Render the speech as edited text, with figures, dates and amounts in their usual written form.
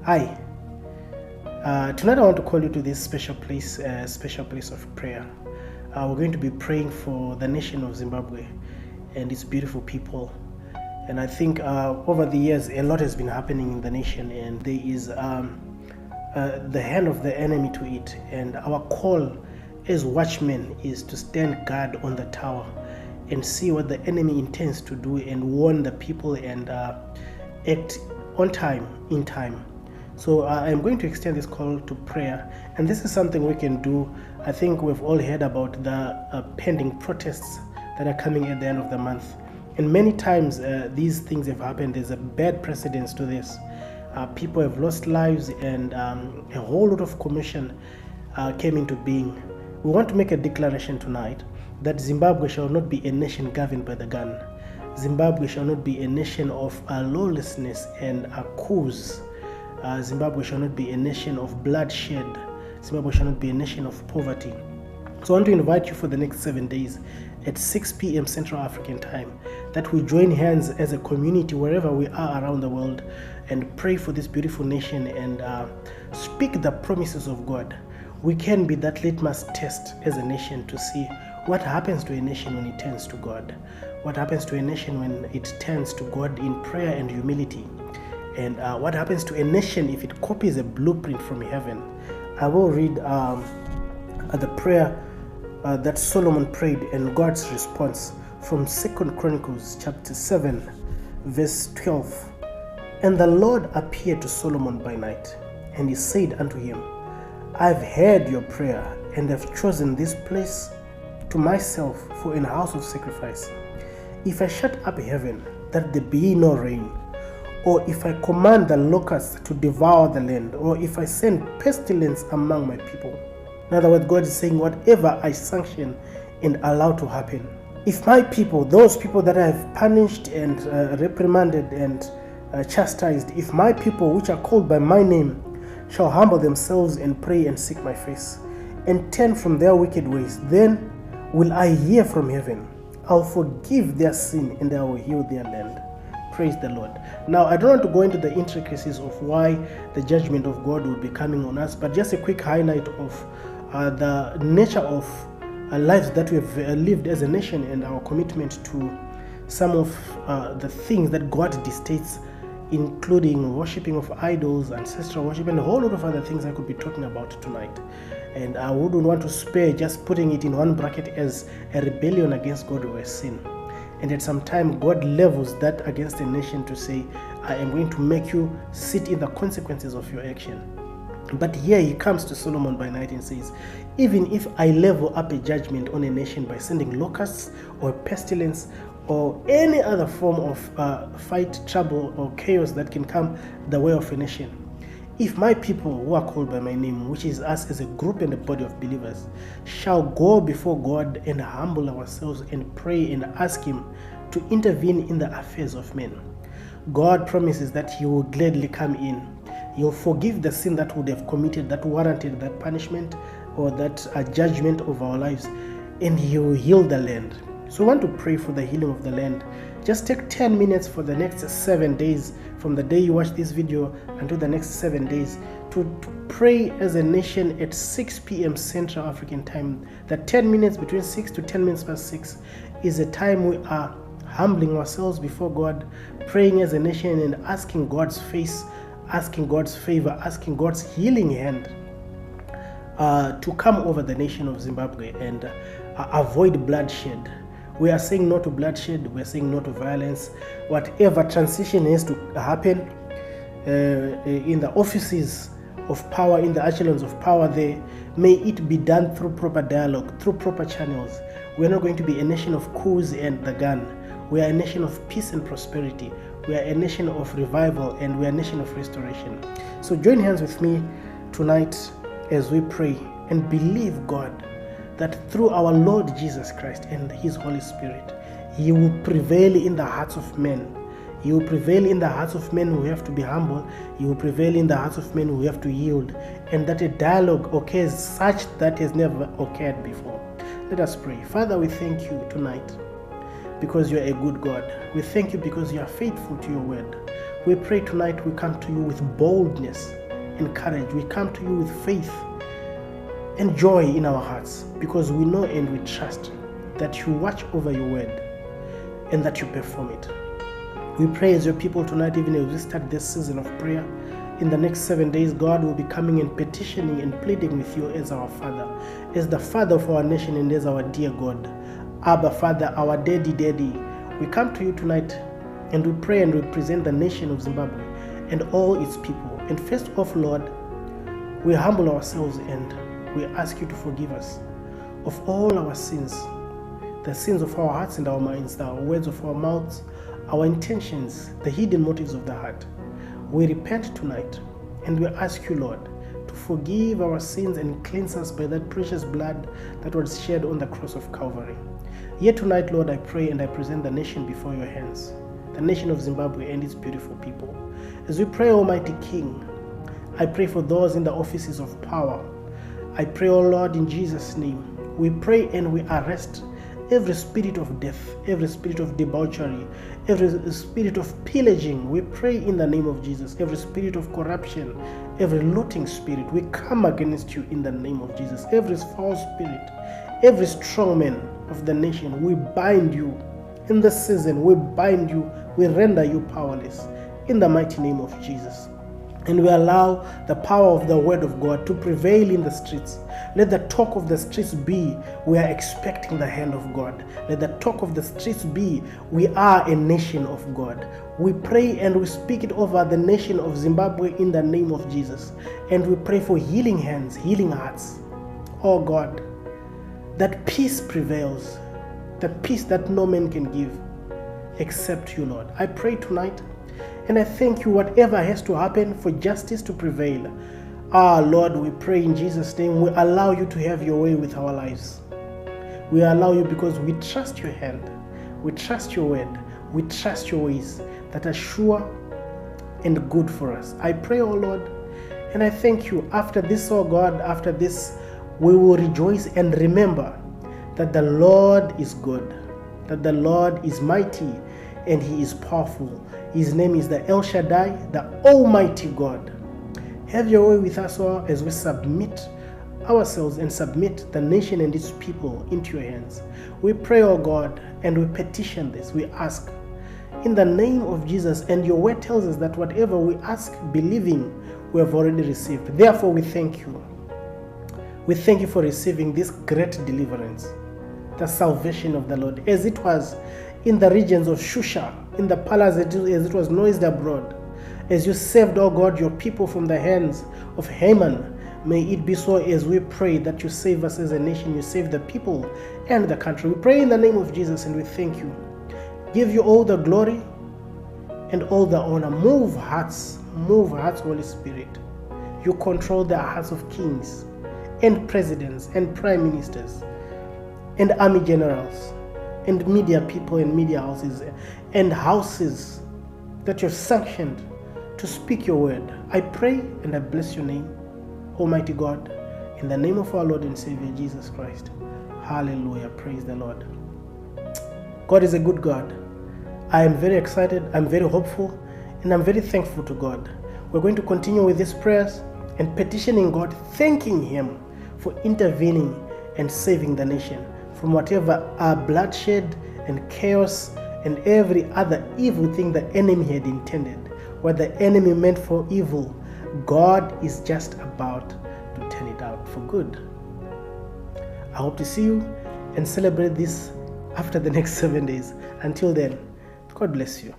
Hi. Tonight I want to call you to this special place of prayer. We're going to be praying for the nation of Zimbabwe and its beautiful people. And I think over the years, a lot has been happening in the nation, and there is the hand of the enemy to it. And our call as watchmen is to stand guard on the tower and see what the enemy intends to do and warn the people and act on time, in time. So I'm going to extend this call to prayer, and this is something we can do. I think we've all heard about the pending protests that are coming at the end of the month, and many times these things have happened. There's a bad precedence to this. People have lost lives, and a whole lot of commotion came into being. We want to make a declaration tonight that Zimbabwe shall not be a nation governed by the gun. Zimbabwe shall not be a nation of lawlessness and coups. Zimbabwe shall not be a nation of bloodshed. Zimbabwe shall not be a nation of poverty. So I want to invite you for the next 7 days at 6 p.m. Central African time that we join hands as a community wherever we are around the world and pray for this beautiful nation and speak the promises of God. We can be that litmus test as a nation to see what happens to a nation when it turns to God. What happens to a nation when it turns to God in prayer and humility. And what happens to a nation if it copies a blueprint from heaven. I will read the prayer that Solomon prayed and God's response from 2 Chronicles chapter 7 verse 12. And the Lord appeared to Solomon by night, and he said unto him, I have heard your prayer, and have chosen this place to myself for an house of sacrifice. If I shut up heaven, that there be no rain, or if I command the locusts to devour the land, or if I send pestilence among my people. In other words, God is saying, whatever I sanction and allow to happen. If my people, those people that I have punished and reprimanded and chastised, if my people which are called by my name shall humble themselves and pray and seek my face, and turn from their wicked ways, then will I hear from heaven. I'll forgive their sin and I will heal their land. Praise the Lord. Now, I don't want to go into the intricacies of why the judgment of God will be coming on us, but just a quick highlight of the nature of lives that we have lived as a nation and our commitment to some of the things that God dictates, including worshipping of idols, ancestral worship, and a whole lot of other things I could be talking about tonight. And I wouldn't want to spare just putting it in one bracket as a rebellion against God or a sin. And at some time, God levels that against a nation to say, I am going to make you sit in the consequences of your action. But here he comes to Solomon by night and says, even if I level up a judgment on a nation by sending locusts or pestilence or any other form of fight, trouble, or chaos that can come the way of a nation, if my people who are called by my name, which is us as a group and a body of believers, shall go before God and humble ourselves and pray and ask him to intervene in the affairs of men, God promises that he will gladly come in. He'll forgive the sin that would have committed that warranted that punishment or that judgment of our lives, and he will heal the land. So we want to pray for the healing of the land. Just take 10 minutes for the next 7 days, from the day you watch this video until the next 7 days, to pray as a nation at 6 p.m. Central African time. That 10 minutes, between 6 to 10 minutes past 6, is a time we are humbling ourselves before God, praying as a nation and asking God's face, asking God's favor, asking God's healing hand to come over the nation of Zimbabwe and avoid bloodshed. We are saying no to bloodshed. We are saying no to violence. Whatever transition has to happen in the offices of power, in the echelons of power there, may it be done through proper dialogue, through proper channels. We are not going to be a nation of coups and the gun. We are a nation of peace and prosperity. We are a nation of revival, and we are a nation of restoration. So join hands with me tonight as we pray and believe God that through our Lord Jesus Christ and his Holy Spirit, he will prevail in the hearts of men. He will prevail in the hearts of men who have to be humble. He will prevail in the hearts of men who have to yield. And that a dialogue occurs such that has never occurred before. Let us pray. Father, we thank you tonight because you are a good God. We thank you because you are faithful to your word. We pray tonight we come to you with boldness and courage. We come to you with faith and joy in our hearts, because we know and we trust that you watch over your word and that you perform it. We pray as your people tonight, even as we start this season of prayer, in the next 7 days, God will be coming and petitioning and pleading with you as our Father, as the Father of our nation and as our dear God. Abba, Father, our daddy. We come to you tonight and we pray and we present the nation of Zimbabwe and all its people. And first off, Lord, we humble ourselves and we ask you to forgive us of all our sins, the sins of our hearts and our minds, the words of our mouths, our intentions, the hidden motives of the heart. We repent tonight and we ask you, Lord, to forgive our sins and cleanse us by that precious blood that was shed on the cross of Calvary. Yet tonight, Lord, I pray and I present the nation before your hands, the nation of Zimbabwe and its beautiful people. As we pray, Almighty King, I pray for those in the offices of power. I pray, O Lord, in Jesus' name, we pray and we arrest every spirit of death, every spirit of debauchery, every spirit of pillaging. We pray in the name of Jesus. Every spirit of corruption, every looting spirit, we come against you in the name of Jesus. Every foul spirit, every strong man of the nation, we bind you in this season. We bind you, we render you powerless in the mighty name of Jesus. And we allow the power of the word of God to prevail in the streets. Let the talk of the streets be, we are expecting the hand of God. Let the talk of the streets be, we are a nation of God. We pray and we speak it over the nation of Zimbabwe in the name of Jesus. And we pray for healing hands, healing hearts. Oh God, that peace prevails, the peace that no man can give except you, Lord. I pray tonight and I thank you, whatever has to happen for justice to prevail. Lord, we pray in Jesus' name, we allow you to have your way with our lives. We allow you because we trust your hand. We trust your word. We trust your ways that are sure and good for us. I pray, oh Lord, and I thank you. After this, oh God, after this, we will rejoice and remember that the Lord is good, that the Lord is mighty, and he is powerful. His name is the El Shaddai, the Almighty God. Have your way with us all as we submit ourselves and submit the nation and its people into your hands. We pray, oh God, and we petition this. We ask in the name of Jesus. And your word tells us that whatever we ask, believing, we have already received. Therefore, we thank you. We thank you for receiving this great deliverance, the salvation of the Lord, as it was in the regions of Shusha, in the palace as it was noised abroad. As you saved, oh God, your people from the hands of Haman, may it be so as we pray that you save us as a nation, you save the people and the country. We pray in the name of Jesus and we thank you. Give you all the glory and all the honor. Move hearts, Holy Spirit. You control the hearts of kings and presidents and prime ministers and army generals and media people and media houses and houses that you've sanctioned to speak your word. I pray and I bless your name, Almighty God, in the name of our Lord and Savior Jesus Christ. Hallelujah. Praise the Lord. God is a good God. I am very excited, I'm very hopeful, and I'm very thankful to God. We're going to continue with these prayers and petitioning God, thanking him for intervening and saving the nation from whatever bloodshed and chaos and every other evil thing the enemy had intended. What the enemy meant for evil, God is just about to turn it out for good. I hope to see you and celebrate this after the next 7 days. Until then, God bless you.